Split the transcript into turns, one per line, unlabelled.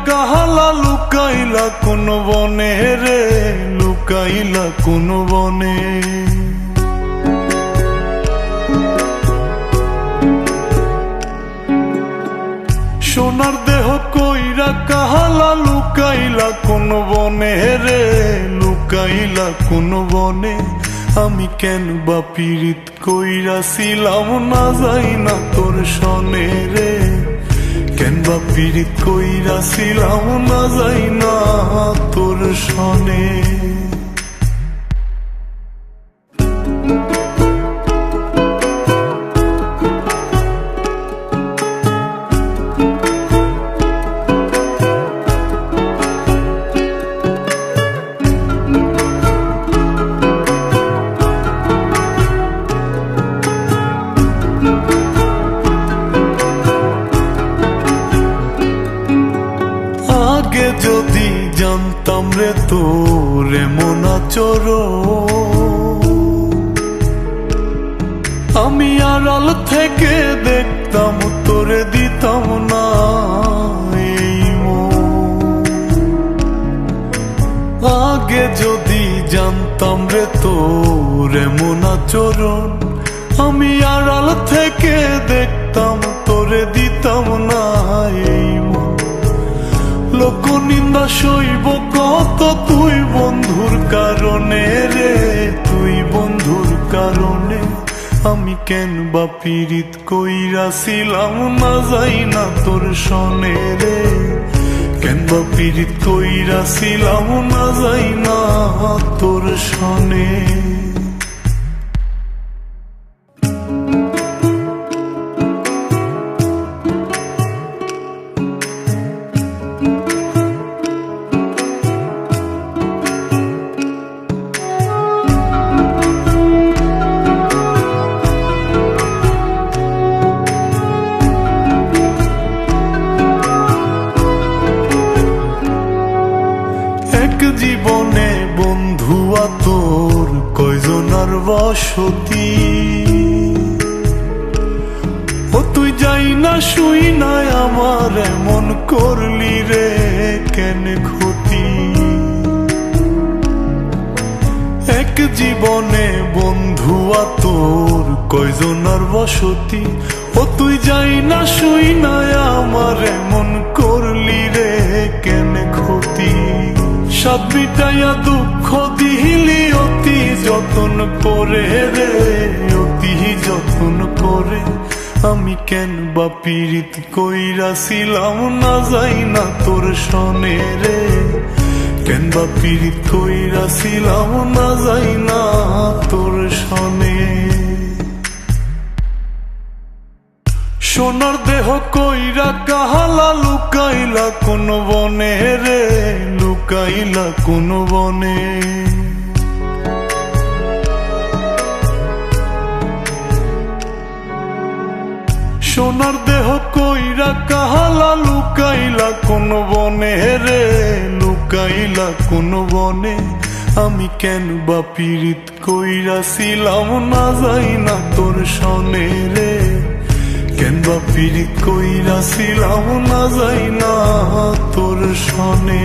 কাহালা লুকাইলা কোন বনে রে, লুকাইলা কোন বনে। সোনার দেহ কইরা কাহালা লুকাইলা কোন বনে রে, লুকাইলা কোন বনে। আমি কেন বা পীড়িত কইরাছিলাম না যাই না তোর সনে রে, কেন বা পীড়িত কইরাছিলাম না যাই না তোর সনে। আগে যদি জানতাম রে তোর এমন আচরণ, আমি আড়াল থেকে দেখতাম তোরে দিতাম না এই মন। আগে যদি জানতাম রে তোর এমন আচরণ, আমি আড়াল থেকে দেখতাম তোরে দিতাম না এই মন। লোক নিন্দা সইব কত তুই বন্ধুর কারণে রে, তুই বন্ধুর কারণে। আমি কেন বা পীড়িত কইরাছিলাম না যাই না তোর সনে রে, কেন বা পীড়িত কইরাছিলাম না যাই না তোর সনে। জীবনে বন্ধুয়া তোর কয়জনার বসতি, ও তুই যাই না শুই নাই আমার এমন করলি রে কেন ক্ষতি। এক জীবনে বন্ধুয়া তোর কয়জনার বসতি, ও তুই যাই না শুই নাই আমার এমন করলি রে কেন ক্ষতি। সাত মিটাইয়া দুঃখ দিলি অতি যতন করে রে, অতি যতন করে। আমি কেন বা পীড়িত কইরাছিলাম না যাই না তোর সনে রে, কেন বা পীড়িত কইরাছিলাম না যাই না তোর সনে। সোনার দেহ কইরা কাহালা লুকাইলা কোন বনে রে, লুকাইলা কোন বনে। সোনার দেহ কইরা কাহালা লুকাইলা কোন বনে রে, লুকাইলা কোন বনে। আমি কেন বা পীড়িত কইরাছিলাম না যাই না তোর সনে রে, কেন বা পীড়িত কইরাছিলাম না যাই না তোর সনে।